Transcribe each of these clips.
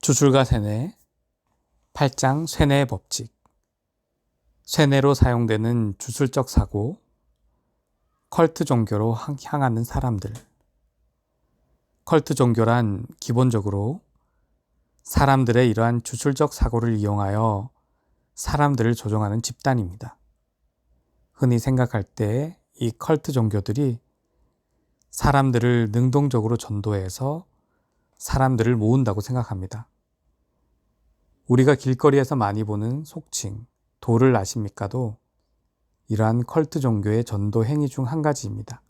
주술과 쇠뇌 8장 쇠뇌의 법칙. 쇠뇌로 사용되는 주술적 사고, 컬트 종교로 향하는 사람들. 컬트 종교란 기본적으로 사람들의 이러한 주술적 사고를 이용하여 사람들을 조종하는 집단입니다. 흔히 생각할 때 이 컬트 종교들이 사람들을 능동적으로 전도해서 사람들을 모은다고 생각합니다. 우리가 길거리에서 많이 보는 속칭, 도를 아십니까도 이러한 컬트 종교의 전도 행위 중 한 가지입니다.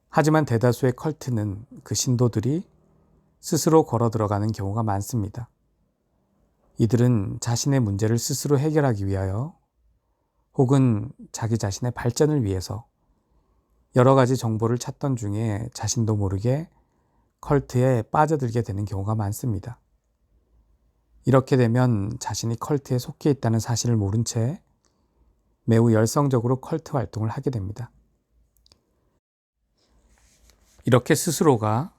하지만 대다수의 컬트는 그 신도들이 스스로 걸어 들어가는 경우가 많습니다. 이들은 자신의 문제를 스스로 해결하기 위하여 혹은 자기 자신의 발전을 위해서 여러 가지 정보를 찾던 중에 자신도 모르게 컬트에 빠져들게 되는 경우가 많습니다. 이렇게 되면 자신이 컬트에 속해 있다는 사실을 모른 채 매우 열성적으로 컬트 활동을 하게 됩니다. 이렇게 스스로가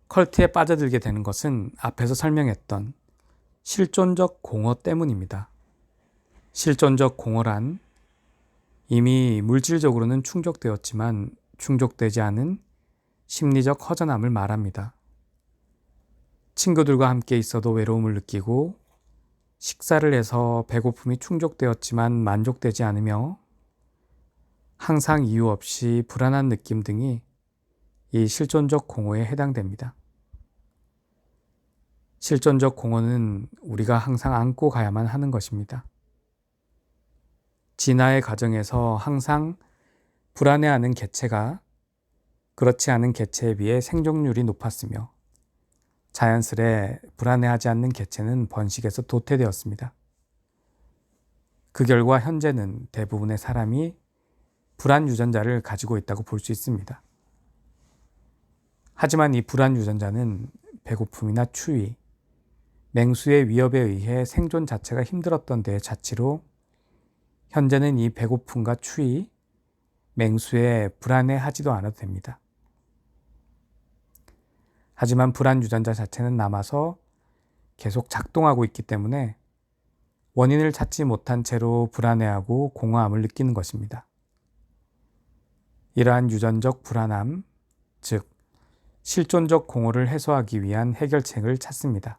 컬트에 빠져들게 되는 것은 앞에서 설명했던 실존적 공허 때문입니다. 실존적 공허란 이미 물질적으로는 충족되었지만 충족되지 않은 심리적 허전함을 말합니다. 친구들과 함께 있어도 외로움을 느끼고 식사를 해서 배고픔이 충족되었지만 만족되지 않으며 항상 이유 없이 불안한 느낌 등이 이 실존적 공허에 해당됩니다. 실존적 공허는 우리가 항상 안고 가야만 하는 것입니다. 진화의 과정에서 항상 불안해하는 개체가 그렇지 않은 개체에 비해 생존율이 높았으며 자연스레 불안해하지 않는 개체는 번식에서 도태되었습니다. 그 결과 현재는 대부분의 사람이 불안 유전자를 가지고 있다고 볼 수 있습니다. 하지만 이 불안 유전자는 배고픔이나 추위, 맹수의 위협에 의해 생존 자체가 힘들었던 데의 자치로 현재는 이 배고픔과 추위, 맹수에 불안해하지도 않아도 됩니다. 하지만 불안 유전자 자체는 남아서 계속 작동하고 있기 때문에 원인을 찾지 못한 채로 불안해하고 공허함을 느끼는 것입니다. 이러한 유전적 불안함, 즉 실존적 공허를 해소하기 위한 해결책을 찾습니다.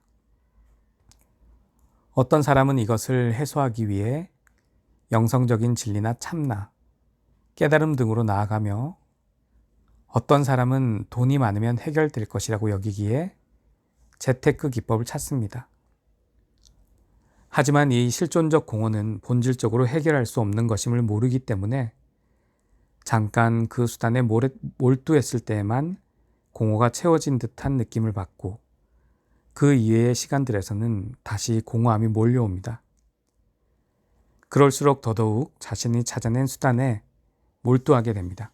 어떤 사람은 이것을 해소하기 위해 영성적인 진리나 참나, 깨달음 등으로 나아가며 어떤 사람은 돈이 많으면 해결될 것이라고 여기기에 재테크 기법을 찾습니다. 하지만 이 실존적 공허는 본질적으로 해결할 수 없는 것임을 모르기 때문에 잠깐 그 수단에 몰두했을 때에만 공허가 채워진 듯한 느낌을 받고 그 이외의 시간들에서는 다시 공허함이 몰려옵니다. 그럴수록 더더욱 자신이 찾아낸 수단에 몰두하게 됩니다.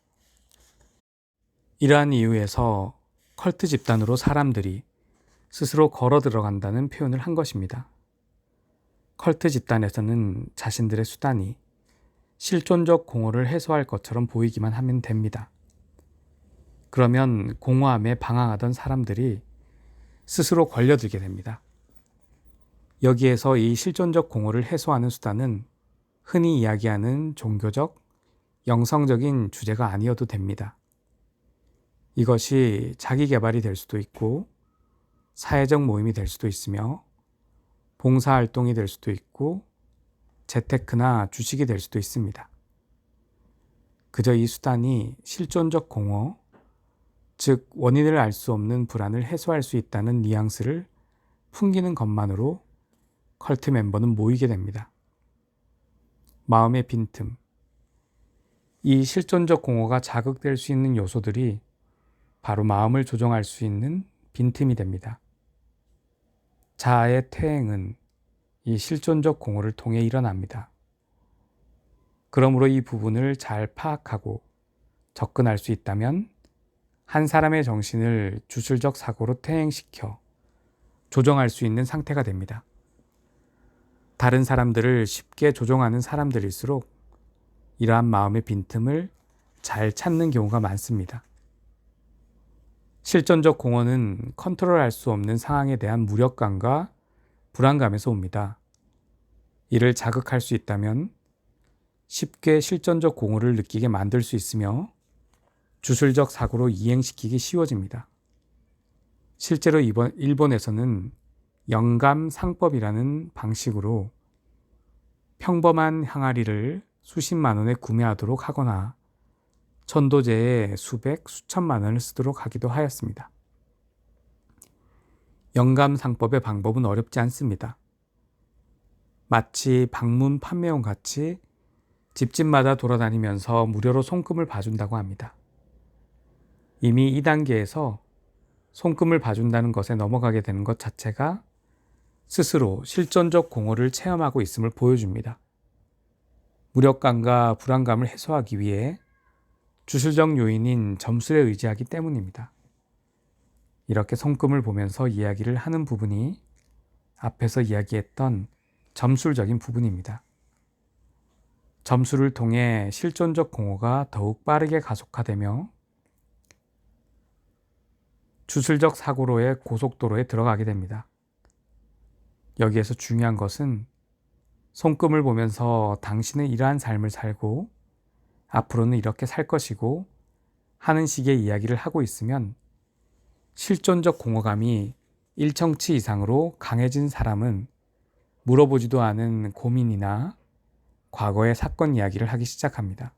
이러한 이유에서 컬트 집단으로 사람들이 스스로 걸어 들어간다는 표현을 한 것입니다. 컬트 집단에서는 자신들의 수단이 실존적 공허를 해소할 것처럼 보이기만 하면 됩니다. 그러면 공허함에 방황하던 사람들이 스스로 걸려들게 됩니다. 여기에서 이 실존적 공허를 해소하는 수단은 흔히 이야기하는 종교적, 영성적인 주제가 아니어도 됩니다. 이것이 자기 개발이 될 수도 있고 사회적 모임이 될 수도 있으며 봉사활동이 될 수도 있고 재테크나 주식이 될 수도 있습니다. 그저 이 수단이 실존적 공허, 즉 원인을 알 수 없는 불안을 해소할 수 있다는 뉘앙스를 풍기는 것만으로 컬트 멤버는 모이게 됩니다. 마음의 빈틈, 이 실존적 공허가 자극될 수 있는 요소들이 바로 마음을 조종할 수 있는 빈틈이 됩니다. 자아의 퇴행은 이 실존적 공허를 통해 일어납니다. 그러므로 이 부분을 잘 파악하고 접근할 수 있다면 한 사람의 정신을 주술적 사고로 퇴행시켜 조종할 수 있는 상태가 됩니다. 다른 사람들을 쉽게 조종하는 사람들일수록 이러한 마음의 빈틈을 잘 찾는 경우가 많습니다. 실존적 공허는 컨트롤할 수 없는 상황에 대한 무력감과 불안감에서 옵니다. 이를 자극할 수 있다면 쉽게 실존적 공허를 느끼게 만들 수 있으며 주술적 사고로 이행시키기 쉬워집니다. 실제로 일본에서는 영감상법이라는 방식으로 평범한 항아리를 수십만 원에 구매하도록 하거나 천도제에 수백, 수천만 원을 쓰도록 하기도 하였습니다. 영감상법의 방법은 어렵지 않습니다. 마치 방문 판매원 같이 집집마다 돌아다니면서 무료로 손금을 봐준다고 합니다. 이미 이 단계에서 손금을 봐준다는 것에 넘어가게 되는 것 자체가 스스로 실존적 공허를 체험하고 있음을 보여줍니다. 무력감과 불안감을 해소하기 위해 주술적 요인인 점술에 의지하기 때문입니다. 이렇게 손금을 보면서 이야기를 하는 부분이 앞에서 이야기했던 점술적인 부분입니다. 점술을 통해 실존적 공허가 더욱 빠르게 가속화되며 주술적 사고로의 고속도로에 들어가게 됩니다. 여기에서 중요한 것은 손금을 보면서 당신은 이러한 삶을 살고 앞으로는 이렇게 살 것이고 하는 식의 이야기를 하고 있으면 실존적 공허감이 일정치 이상으로 강해진 사람은 물어보지도 않은 고민이나 과거의 사건 이야기를 하기 시작합니다.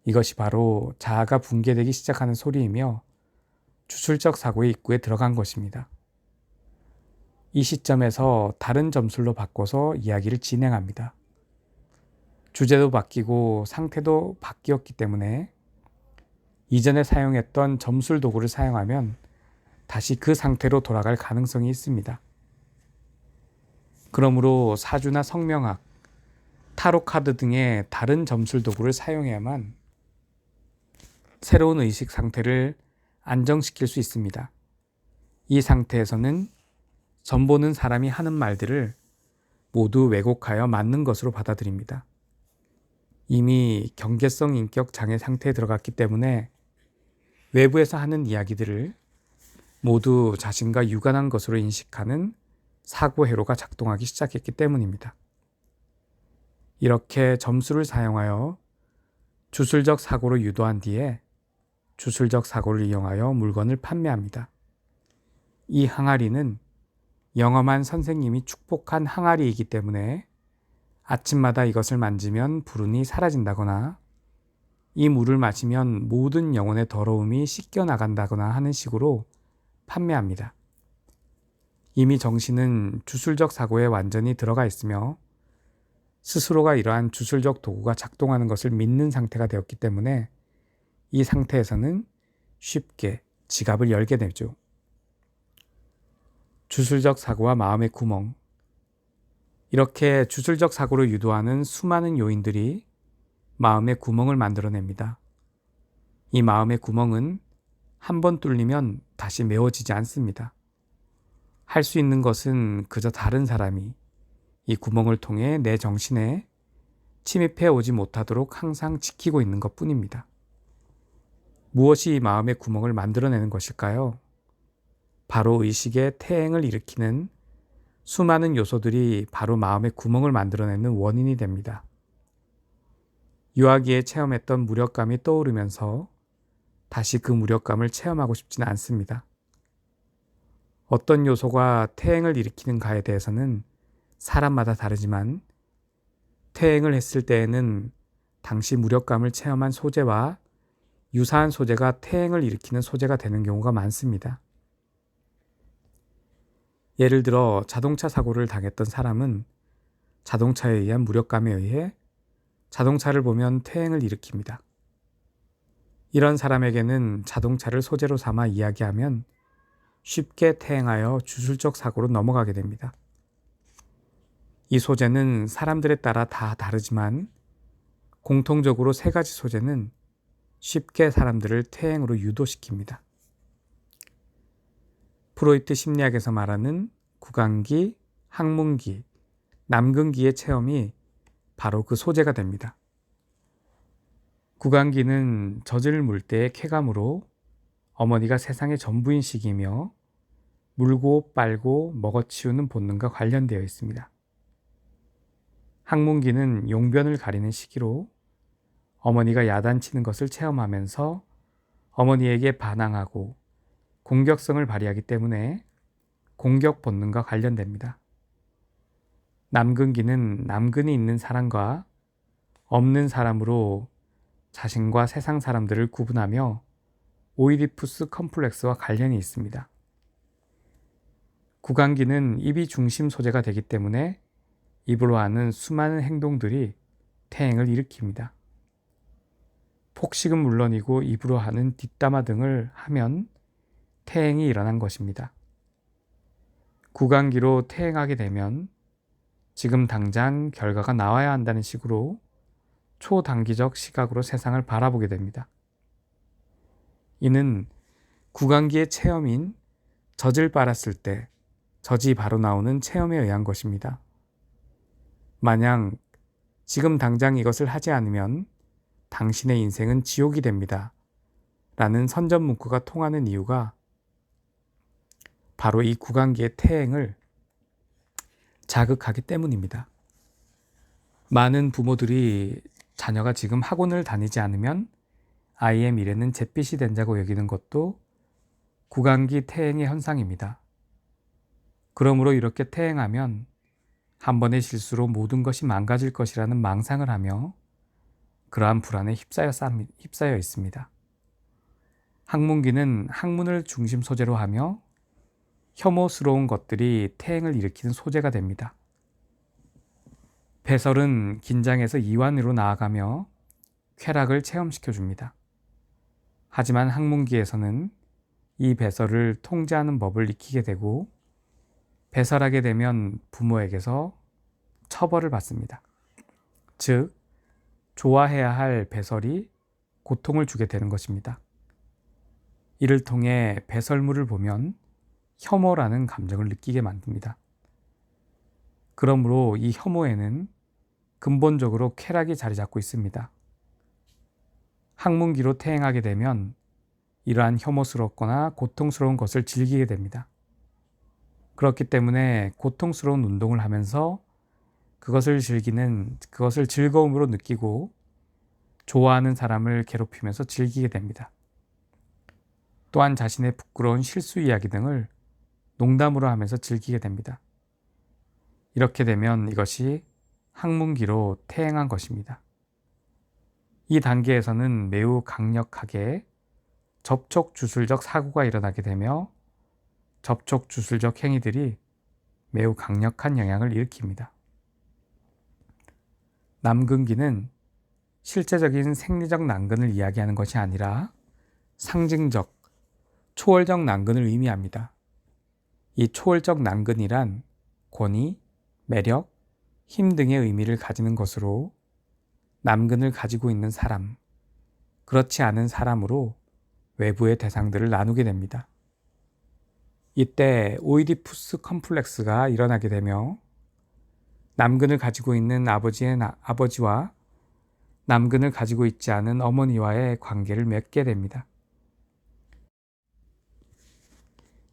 이것이 바로 자아가 붕괴되기 시작하는 소리이며 주술적 사고의 입구에 들어간 것입니다. 이 시점에서 다른 점술로 바꿔서 이야기를 진행합니다. 주제도 바뀌고 상태도 바뀌었기 때문에 이전에 사용했던 점술 도구를 사용하면 다시 그 상태로 돌아갈 가능성이 있습니다. 그러므로 사주나 성명학, 타로 카드 등의 다른 점술 도구를 사용해야만 새로운 의식 상태를 안정시킬 수 있습니다. 이 상태에서는 점 보는 사람이 하는 말들을 모두 왜곡하여 맞는 것으로 받아들입니다. 이미 경계성 인격 장애 상태에 들어갔기 때문에 외부에서 하는 이야기들을 모두 자신과 유관한 것으로 인식하는 사고 회로가 작동하기 시작했기 때문입니다. 이렇게 점수를 사용하여 주술적 사고를 유도한 뒤에 주술적 사고를 이용하여 물건을 판매합니다. 이 항아리는 영험한 선생님이 축복한 항아리이기 때문에 아침마다 이것을 만지면 불운이 사라진다거나 이 물을 마시면 모든 영혼의 더러움이 씻겨나간다거나 하는 식으로 판매합니다. 이미 정신은 주술적 사고에 완전히 들어가 있으며 스스로가 이러한 주술적 도구가 작동하는 것을 믿는 상태가 되었기 때문에 이 상태에서는 쉽게 지갑을 열게 되죠. 주술적 사고와 마음의 구멍. 이렇게 주술적 사고를 유도하는 수많은 요인들이 마음의 구멍을 만들어냅니다. 이 마음의 구멍은 한 번 뚫리면 다시 메워지지 않습니다. 할 수 있는 것은 그저 다른 사람이 이 구멍을 통해 내 정신에 침입해 오지 못하도록 항상 지키고 있는 것 뿐입니다. 무엇이 이 마음의 구멍을 만들어내는 것일까요? 바로 의식의 퇴행을 일으키는 수많은 요소들이 바로 마음의 구멍을 만들어내는 원인이 됩니다. 유아기에 체험했던 무력감이 떠오르면서 다시 그 무력감을 체험하고 싶지는 않습니다. 어떤 요소가 퇴행을 일으키는가에 대해서는 사람마다 다르지만 퇴행을 했을 때에는 당시 무력감을 체험한 소재와 유사한 소재가 퇴행을 일으키는 소재가 되는 경우가 많습니다. 예를 들어 자동차 사고를 당했던 사람은 자동차에 의한 무력감에 의해 자동차를 보면 퇴행을 일으킵니다. 이런 사람에게는 자동차를 소재로 삼아 이야기하면 쉽게 퇴행하여 주술적 사고로 넘어가게 됩니다. 이 소재는 사람들에 따라 다 다르지만 공통적으로 세 가지 소재는 쉽게 사람들을 퇴행으로 유도시킵니다. 프로이트 심리학에서 말하는 구강기, 항문기, 남근기의 체험이 바로 그 소재가 됩니다. 구강기는 젖을 물 때의 쾌감으로 어머니가 세상의 전부인 시기이며 물고 빨고 먹어치우는 본능과 관련되어 있습니다. 항문기는 용변을 가리는 시기로 어머니가 야단치는 것을 체험하면서 어머니에게 반항하고 공격성을 발휘하기 때문에 공격 본능과 관련됩니다. 남근기는 남근이 있는 사람과 없는 사람으로 자신과 세상 사람들을 구분하며 오이디푸스 컴플렉스와 관련이 있습니다. 구강기는 입이 중심 소재가 되기 때문에 입으로 하는 수많은 행동들이 퇴행을 일으킵니다. 폭식은 물론이고 입으로 하는 뒷담화 등을 하면 퇴행이 일어난 것입니다. 구강기로 퇴행하게 되면 지금 당장 결과가 나와야 한다는 식으로 초단기적 시각으로 세상을 바라보게 됩니다. 이는 구강기의 체험인 젖을 빨았을 때 젖이 바로 나오는 체험에 의한 것입니다. 만약 지금 당장 이것을 하지 않으면 당신의 인생은 지옥이 됩니다. 라는 선전 문구가 통하는 이유가 바로 이 구강기의 퇴행을 자극하기 때문입니다. 많은 부모들이 자녀가 지금 학원을 다니지 않으면 아이의 미래는 잿빛이 된다고 여기는 것도 구강기 퇴행의 현상입니다. 그러므로 이렇게 퇴행하면 한 번의 실수로 모든 것이 망가질 것이라는 망상을 하며 그러한 불안에 휩싸여 있습니다. 항문기는 항문을 중심 소재로 하며 혐오스러운 것들이 퇴행을 일으키는 소재가 됩니다. 배설은 긴장해서 이완으로 나아가며 쾌락을 체험시켜줍니다. 하지만 항문기에서는 이 배설을 통제하는 법을 익히게 되고 배설하게 되면 부모에게서 처벌을 받습니다. 즉, 좋아해야 할 배설이 고통을 주게 되는 것입니다. 이를 통해 배설물을 보면 혐오라는 감정을 느끼게 만듭니다. 그러므로 이 혐오에는 근본적으로 쾌락이 자리 잡고 있습니다. 항문기로 퇴행하게 되면 이러한 혐오스럽거나 고통스러운 것을 즐기게 됩니다. 그렇기 때문에 고통스러운 운동을 하면서 그것을 즐거움으로 느끼고 좋아하는 사람을 괴롭히면서 즐기게 됩니다. 또한 자신의 부끄러운 실수 이야기 등을 농담으로 하면서 즐기게 됩니다. 이렇게 되면 이것이 항문기로 퇴행한 것입니다. 이 단계에서는 매우 강력하게 접촉주술적 사고가 일어나게 되며 접촉주술적 행위들이 매우 강력한 영향을 일으킵니다. 남근기는 실제적인 생리적 난근을 이야기하는 것이 아니라 상징적, 초월적 난근을 의미합니다. 이 초월적 난근이란 권위, 매력, 힘 등의 의미를 가지는 것으로 남근을 가지고 있는 사람, 그렇지 않은 사람으로 외부의 대상들을 나누게 됩니다. 이때 오이디푸스 컴플렉스가 일어나게 되며 남근을 가지고 있는 아버지와 남근을 가지고 있지 않은 어머니와의 관계를 맺게 됩니다.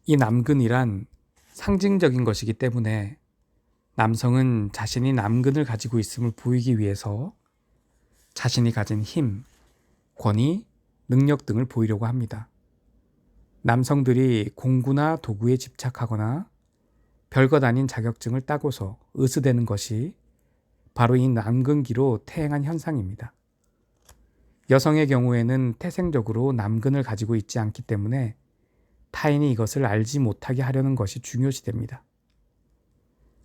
이 남근이란 상징적인 것이기 때문에 남성은 자신이 남근을 가지고 있음을 보이기 위해서 자신이 가진 힘, 권위, 능력 등을 보이려고 합니다. 남성들이 공구나 도구에 집착하거나 별것 아닌 자격증을 따고서 으스대는 것이 바로 이 남근기로 퇴행한 현상입니다. 여성의 경우에는 태생적으로 남근을 가지고 있지 않기 때문에 타인이 이것을 알지 못하게 하려는 것이 중요시됩니다.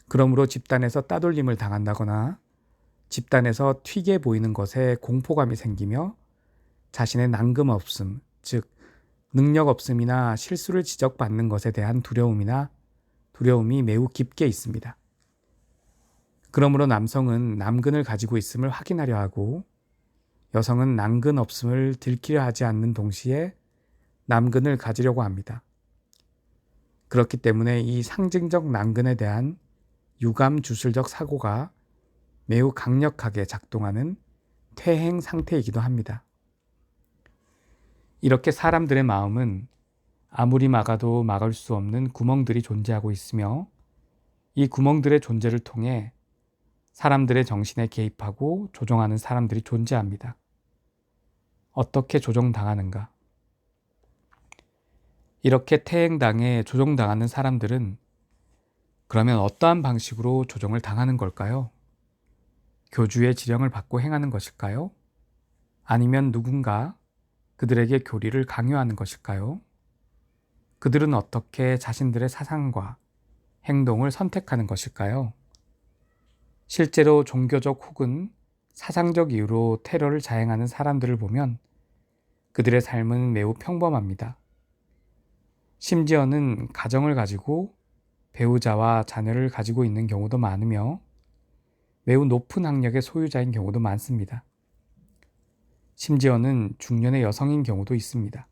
그러므로 집단에서 따돌림을 당한다거나 집단에서 튀게 보이는 것에 공포감이 생기며 자신의 남근 없음, 즉 능력 없음이나 실수를 지적받는 것에 대한 두려움이 매우 깊게 있습니다. 그러므로 남성은 남근을 가지고 있음을 확인하려 하고 여성은 남근 없음을 들키려 하지 않는 동시에 남근을 가지려고 합니다. 그렇기 때문에 이 상징적 남근에 대한 유감 주술적 사고가 매우 강력하게 작동하는 퇴행 상태이기도 합니다. 이렇게 사람들의 마음은 아무리 막아도 막을 수 없는 구멍들이 존재하고 있으며 이 구멍들의 존재를 통해 사람들의 정신에 개입하고 조종하는 사람들이 존재합니다. 어떻게 조종당하는가? 이렇게 태행당해 조종당하는 사람들은 그러면 어떠한 방식으로 조종을 당하는 걸까요? 교주의 지령을 받고 행하는 것일까요? 아니면 누군가 그들에게 교리를 강요하는 것일까요? 그들은 어떻게 자신들의 사상과 행동을 선택하는 것일까요? 실제로 종교적 혹은 사상적 이유로 테러를 자행하는 사람들을 보면 그들의 삶은 매우 평범합니다. 심지어는 가정을 가지고 배우자와 자녀를 가지고 있는 경우도 많으며 매우 높은 학력의 소유자인 경우도 많습니다. 심지어는 중년의 여성인 경우도 있습니다.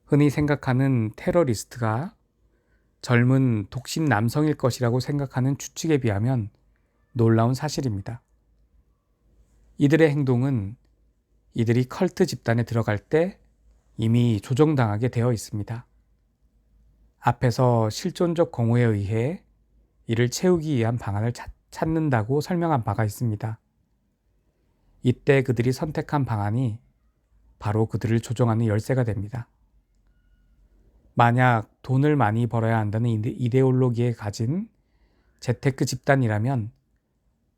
흔히 생각하는 테러리스트가 젊은 독신 남성일 것이라고 생각하는 추측에 비하면 놀라운 사실입니다. 이들의 행동은 이들이 컬트 집단에 들어갈 때 이미 조종당하게 되어 있습니다. 앞에서 실존적 공허에 의해 이를 채우기 위한 방안을 찾는다고 설명한 바가 있습니다. 이때 그들이 선택한 방안이 바로 그들을 조종하는 열쇠가 됩니다. 만약 돈을 많이 벌어야 한다는 이데올로기에 가진 재테크 집단이라면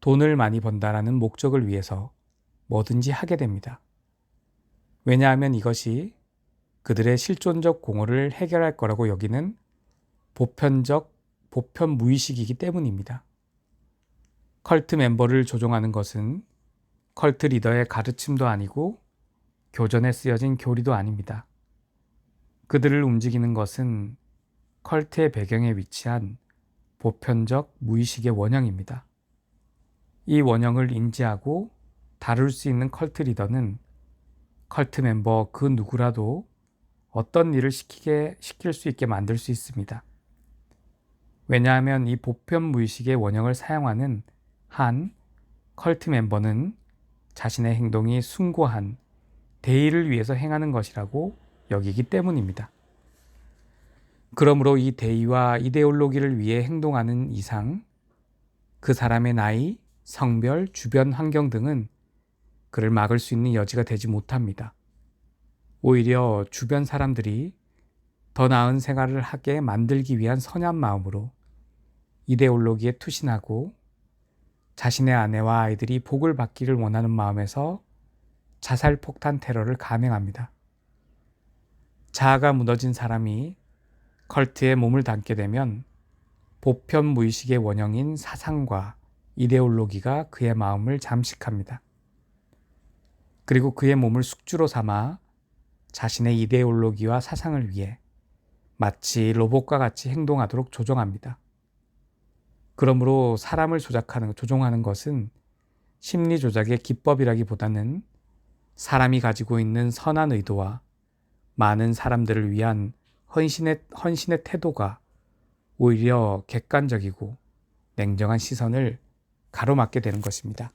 돈을 많이 번다라는 목적을 위해서 뭐든지 하게 됩니다. 왜냐하면 이것이 그들의 실존적 공허를 해결할 거라고 여기는 보편 무의식이기 때문입니다. 컬트 멤버를 조종하는 것은 컬트 리더의 가르침도 아니고 교전에 쓰여진 교리도 아닙니다. 그들을 움직이는 것은 컬트의 배경에 위치한 보편적 무의식의 원형입니다. 이 원형을 인지하고 다룰 수 있는 컬트 리더는 컬트 멤버 그 누구라도 어떤 일을 시킬 수 있게 만들 수 있습니다. 왜냐하면 이 보편 무의식의 원형을 사용하는 한 컬트 멤버는 자신의 행동이 숭고한 대의를 위해서 행하는 것이라고 여기기 때문입니다. 그러므로 이 대의와 이데올로기를 위해 행동하는 이상 그 사람의 나이, 성별, 주변 환경 등은 그를 막을 수 있는 여지가 되지 못합니다. 오히려 주변 사람들이 더 나은 생활을 하게 만들기 위한 선한 마음으로 이데올로기에 투신하고 자신의 아내와 아이들이 복을 받기를 원하는 마음에서 자살 폭탄 테러를 감행합니다. 자아가 무너진 사람이 컬트에 몸을 담게 되면 보편 무의식의 원형인 사상과 이데올로기가 그의 마음을 잠식합니다. 그리고 그의 몸을 숙주로 삼아 자신의 이데올로기와 사상을 위해 마치 로봇과 같이 행동하도록 조종합니다. 그러므로 사람을 조종하는 것은 심리 조작의 기법이라기보다는 사람이 가지고 있는 선한 의도와 많은 사람들을 위한 헌신의 태도가 오히려 객관적이고 냉정한 시선을 가로막게 되는 것입니다.